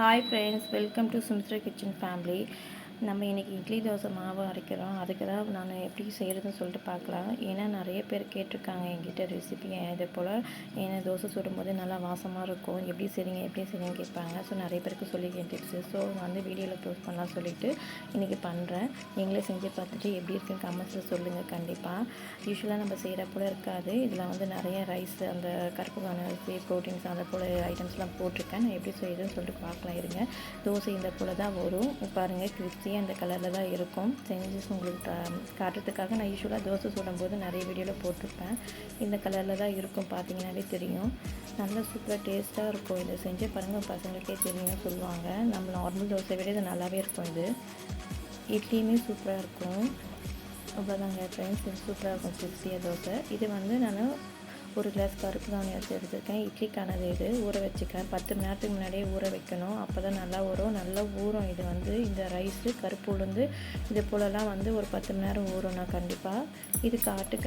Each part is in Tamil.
Hi friends, welcome to Sumitra kitchen family. நம்ம இன்றைக்கி இட்லி தோசை மாவு அரைக்கிறோம். அதுக்கு தான் நான் எப்படி செய்கிறதுன்னு சொல்லிட்டு பார்க்கலாம். ஏன்னா நிறைய பேர் கேட்டிருக்காங்க என்கிட்ட ரெசிபி இதே போல். ஏன்னா தோசை சுடும்போது நல்லா வாசமாக இருக்கும், எப்படி செய்றீங்கன்னு கேட்பாங்க. ஸோ நிறைய பேருக்கு சொல்லியிருக்கேன் டிப்ஸு. ஸோ நான் வந்து வீடியோவில் போஸ்ட் பண்ணலாம் சொல்லிவிட்டு இன்றைக்கி பண்ணுறேன். நீங்களே செஞ்சு பார்த்துட்டு எப்படி இருக்குன்னு கமெண்ட்ஸில் சொல்லுங்கள். கண்டிப்பாக யூஸ்வலாக நம்ம செய்கிற போல் இருக்காது. இதில் வந்து நிறைய ரைஸ், அந்த கருப்பு அரிசி, ப்ரோட்டீன்ஸ் அந்த போல் ஐட்டம்ஸ்லாம் போட்டிருக்கேன். நான் எப்படி செய்யுதுன்னு சொல்லிட்டு பார்க்கலாம் இருங்க. தோசை இந்த போல் தான் வரும் பாருங்கள். கிறிஸ்பி அந்த கலரில் தான் இருக்கும். செஞ்சு உங்களுக்கு காட்டுறதுக்காக நான் யூஸ்வலாக தோசை சுடும்போது நிறைய வீடியோவில் போட்டிருப்பேன். இந்த கலரில் தான் இருக்கும், பார்த்தீங்கன்னாவே தெரியும். நல்லா சூப்பராக டேஸ்ட்டாக இருக்கும். இதை செஞ்சு பாருங்கள், பசங்களுக்கே தெரியும் சொல்லுவாங்க. நம்ம நார்மல் தோசை விட இது நல்லாவே இருக்கும். இது இட்லியுமே சூப்பராக இருக்கும். அவ்வளோதாங்க ஃப்ரெண்ட்ஸ், சூப்பராக இருக்கும் கிறிஸ்பியாக தோசை. இது வந்து நான் ஒரு கிளாஸ் கருப்பு கவுனி அரிசி எடுத்துருக்கேன். இட்லிக்கானது இது ஊற வச்சுக்கிறேன். 10 மணி நேரத்துக்கு முன்னாடியே ஊற வைக்கணும். அப்போ தான் நல்லா வரும், நல்லா ஊறும். இது வந்து இந்த ரைஸு கருப்பு உளுந்து இது போலலாம் வந்து ஒரு 10 மணி நேரம் ஊறும்னா கண்டிப்பாக. இது காட்டு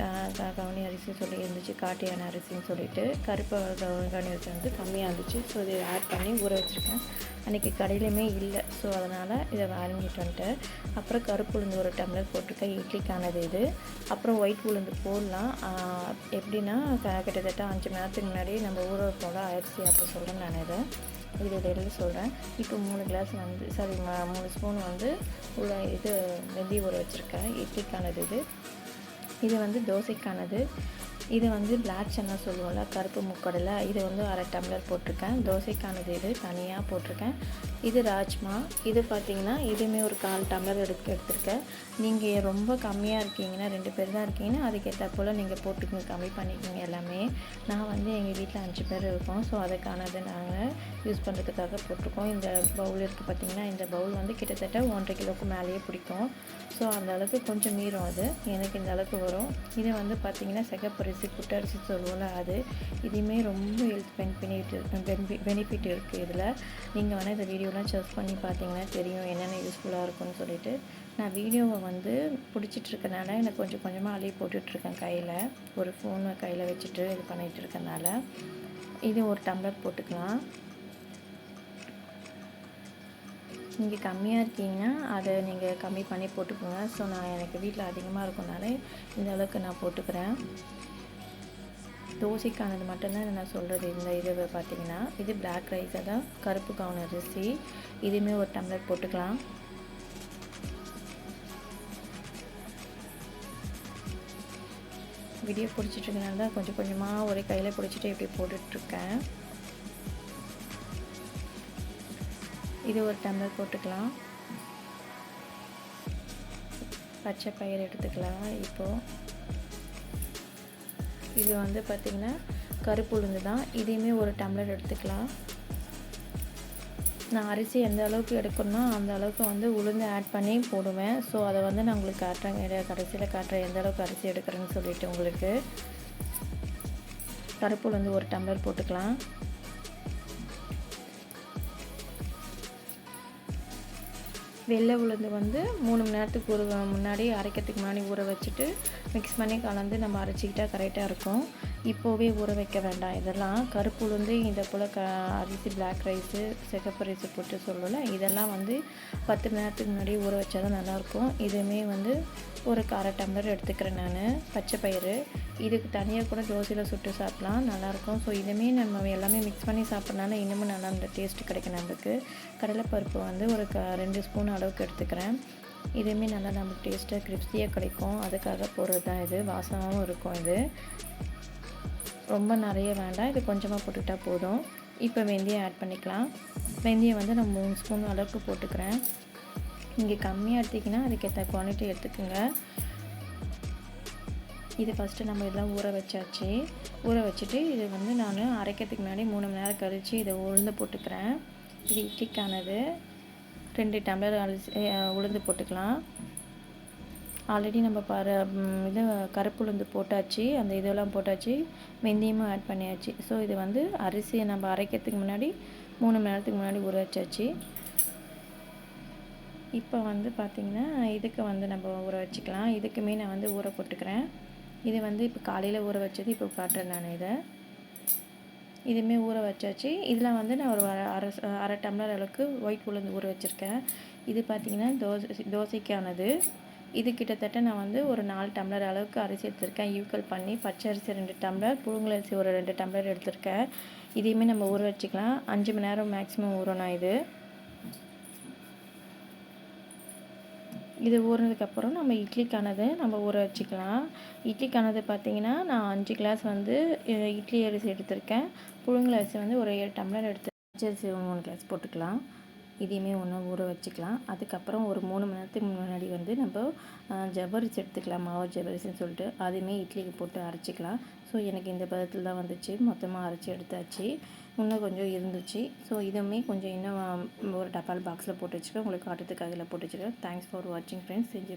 கவுனி அரிசி சொல்லி இருந்துச்சு, காட்டு யானை அரிசின்னு சொல்லிட்டு. கருப்பு கவுனி அரிசி வந்து கம்மியாக இருந்துச்சு. ஸோ இதை ஆட் பண்ணி ஊற வச்சுருக்கேன். அன்றைக்கி கடையிலையுமே இல்லை, ஸோ அதனால் இதை வாங்கிட்டு வந்துட்டேன். அப்புறம் கருப்பு உளுந்து ஒரு டம்ளர் போட்டிருக்கேன், இட்லிக்கானது இது. அப்புறம் ஒயிட் உளுந்து போடலாம். எப்படின்னா கிட்டத்தட்ட 5 மணி நேரத்துக்கு முன்னாடி நம்ம ஊற வைப்போம்ல அரிசி, அப்போ சொல்கிறேன் நான் இது இடையில சொல்கிறேன். இப்போ 3 கிளாஸ் வந்து 3 ஸ்பூன் வந்து இது வெந்தயம் ஊற வச்சுருக்கேன். இட்லிக்கானது இது வந்து தோசைக்கானது. இது வந்து பிளாக் சன்னா சொல்லுவோம்ல, கருப்பு முக்கடலை, இது வந்து 1/2 டம்ளர் போட்டிருக்கேன். தோசைக்கானது இது தனியாக போட்டிருக்கேன். இது ராஜ்மா, இது பார்த்திங்கன்னா இதுவுமே ஒரு 1/4 டம்ளர் எடுத்திருக்கேன். நீங்கள் ரொம்ப கம்மியாக இருக்கீங்கன்னா, 2 பேர் தான் இருக்கீங்கன்னா அதுக்கேற்ற போல் நீங்கள் போட்டுக்கோங்க, கம்மி பண்ணிக்கோங்க எல்லாமே. நான் வந்து எங்கள் வீட்டில் 5 பேர் இருக்கோம். ஸோ அதுக்கானது நாங்கள் யூஸ் பண்ணுறதுக்காக போட்டிருக்கோம். இந்த பவுல் இருக்குது பார்த்திங்கன்னா, இந்த பவுல் வந்து கிட்டத்தட்ட 1.5 கிலோவுக்கு மேலேயே பிடிக்கும். ஸோ அந்த அளவுக்கு கொஞ்சம் மீறும், அது எனக்கு இந்த அளவுக்கு வரும். இது வந்து பார்த்திங்கன்னா சிகப்பரிசி, புட்டரிசி சொல்லுவோம்ல அது. இதுவுமே ரொம்ப ஹெல்த் பெனிஃபிட் இருக்குது இதில். நீங்கள் வேணால் இந்த வீடியோலாம் சர்ச் பண்ணி பார்த்தீங்கன்னா தெரியும் என்னென்ன யூஸ்ஃபுல்லாக இருக்கும்னு சொல்லிட்டு. நான் வீடியோவை வந்து பிடிச்சிட்ருக்கனால எனக்கு கொஞ்சம் கொஞ்சமாக அள்ளி போட்டுட்ருக்கேன் கையில். ஒரு ஃபோனை கையில் வச்சுட்டு இது பண்ணிகிட்டு இருக்கனால. இது ஒரு டம்ளர் போட்டுக்கலாம். நீங்கள் கம்மியாக இருக்கீங்கன்னா அதை நீங்கள் கம்மி பண்ணி போட்டுக்கோங்க. ஸோ நான் எனக்கு வீட்டில் அதிகமாக இருக்கனால இந்த அளவுக்கு நான் போட்டுக்கிறேன். தோசைக்கானது மட்டும்தான் நான் சொல்கிறது. இந்த இது பார்த்திங்கன்னா இது பிளாக் ரைஸை தான், கருப்பு கவுனி அரிசி. இதுவுமே ஒரு டம்ளர் போட்டுக்கலாம். வீடியோ பிடிச்சிட்ருக்கனால தான் கொஞ்சம் கொஞ்சமாக ஒரே கையில் பிடிச்சிட்டு இப்படி போட்டுட்ருக்கேன். இது ஒரு டம்ளர் போட்டுக்கலாம். பச்சை பயிர் எடுத்துக்கலாம். இப்போது இது வந்து பார்த்திங்கன்னா கருப்பு உளுந்து தான். இதையுமே ஒரு டம்ளர் எடுத்துக்கலாம். நான் அரிசி எந்த அளவுக்கு எடுக்கணும்னா அந்த அளவுக்கு வந்து உளுந்து ஆட் பண்ணி போடுவேன். ஸோ அதை வந்து நான் உங்களுக்கு காட்டுறேன், கடைசியில் காட்டுறேன் எந்த அளவுக்கு அரிசி எடுக்கிறேன்னு சொல்லிட்டு உங்களுக்கு. கருப்பு உளுந்து ஒரு டம்ளர் போட்டுக்கலாம். வெள்ளை உளுந்து வந்து 3 மணி நேரத்துக்கு முன்னாடி அரைக்கிறதுக்கு முன்னாடி ஊற வச்சுட்டு மிக்ஸ் பண்ணி கலந்து நம்ம அரைச்சிக்கிட்டால் கரெக்டாக இருக்கும். இப்போவே ஊற வைக்க வேண்டாம். இதெல்லாம் கருப்பு உளுந்து இந்த போல் அரிசி, பிளாக் ரைஸு, சிகப்பு ரைஸு போட்டு சொல்லல, இதெல்லாம் வந்து 10 மணி நேரத்துக்கு முன்னாடி ஊற வச்சா தான் நல்லாயிருக்கும். இதுவுமே வந்து ஒரு 1/4 டம்ளர் எடுத்துக்கிறேன் நான். பச்சை பயிறு இதுக்கு தனியாக கூட தோசையில் சுட்டு சாப்பிட்லாம், நல்லாயிருக்கும். ஸோ இதுவுமே நம்ம எல்லாமே மிக்ஸ் பண்ணி சாப்பிட்றனால இன்னமும் நல்லா அந்த டேஸ்ட்டு கிடைக்கும் நம்மளுக்கு. கடலைப்பருப்பு வந்து ஒரு 2 ஸ்பூன் அளவுக்கு எடுத்துக்கிறேன். இதுவுமே நல்லா நமக்கு டேஸ்ட்டாக கிரிப்ஸியாக கிடைக்கும், அதுக்காக போடுறது தான் இது. வாசமாகவும் இருக்கும். இது ரொம்ப நிறைய வேண்டாம், இது கொஞ்சமாக போட்டுக்கிட்டால் போதும். இப்போ வெந்தயம் ஆட் பண்ணிக்கலாம். வெந்தயம் வந்து நான் 3 ஸ்பூன் அளவுக்கு போட்டுக்கிறேன். நீங்கள் கம்மியாக எடுத்திங்கன்னா அதுக்கேற்ற குவான்டிட்டி எடுத்துக்கோங்க. இது ஃபஸ்ட்டு நம்ம இதெல்லாம் ஊற வச்சாச்சு. ஊற வச்சுட்டு இது வந்து நான் அரைக்கிறதுக்கு முன்னாடி 3 மணி நேரம் கழித்து இதை உளுந்து போட்டுக்கிறேன். இது இட்லிக்கானது. 2 டம்ளர் உளுந்து போட்டுக்கலாம். ஆல்ரெடி நம்ம இது கருப்பு உளுந்து போட்டாச்சு, அந்த இதெல்லாம் போட்டாச்சு, வெந்தயமும் ஆட் பண்ணியாச்சு. ஸோ இது வந்து அரிசியை நம்ம அரைக்கிறதுக்கு முன்னாடி 3 மணி நேரத்துக்கு முன்னாடி ஊற வச்சாச்சு. இப்போ வந்து பார்த்திங்கன்னா இதுக்கு வந்து நம்ம ஊற வச்சுக்கலாம். இதுக்குமே நான் வந்து ஊற போட்டுக்கிறேன். இது வந்து இப்போ காலையில் ஊற வச்சது இப்போ காட்டுறேன் நான். இதை இதுவுமே ஊற வச்சாச்சு. இதில் வந்து நான் ஒரு அரை டம்ளர் அளவுக்கு ஒயிட் உளுந்து ஊற வச்சுருக்கேன். இது பார்த்திங்கன்னா தோசைக்கானது. இது கிட்டத்தட்ட நான் வந்து ஒரு 4 டம்ளர் அளவுக்கு அரிசி எடுத்திருக்கேன். ஈக்குவல் பண்ணி பச்சை அரிசி 2 டம்ளர், புழுங்கலரிசி ஒரு 2 டம்ளர் எடுத்திருக்கேன். இதையுமே நம்ம ஊற வச்சுக்கலாம். 5 மணி நேரம் மேக்ஸிமம் ஊறணும் இது. இது ஊறினதுக்கப்புறம் நம்ம இட்லிக்கானது நம்ம ஊற வச்சுக்கலாம். இட்லிக்கானது பார்த்திங்கன்னா நான் 5 கிளாஸ் வந்து இட்லி அரிசி எடுத்திருக்கேன். புழுங்கல் அரிசி வந்து ஒரு 7 டம்ளர் எடுத்து பச்சை அரிசி 3 கிளாஸ் போட்டுக்கலாம். இதையுமே ஒன்று ஊற வச்சுக்கலாம். அதுக்கப்புறம் ஒரு 3 மணி நேரத்துக்கு முன்னாடி வந்து நம்ம ஜவ்வரிசி எடுத்துக்கலாம், மாவு ஜவ்வரிசின்னு சொல்லிட்டு அதையுமே இட்லிக்கு போட்டு அரைச்சிக்கலாம். ஸோ எனக்கு இந்த பதத்தில் தான் வந்துச்சு. மொத்தமாக அரைச்சி எடுத்தாச்சு. இன்னும் கொஞ்சம் இருந்துச்சு. ஸோ இதுவுமே கொஞ்சம் இன்னும் ஒரு டப்பால் பாக்ஸில் போட்டு வச்சுருக்கேன். உங்களுக்கு காட்டுறதுக்காக இதில் போட்டு வச்சுருக்கேன். தேங்க்ஸ் ஃபார் வாட்சிங் ஃப்ரெண்ட்ஸ். செஞ்சு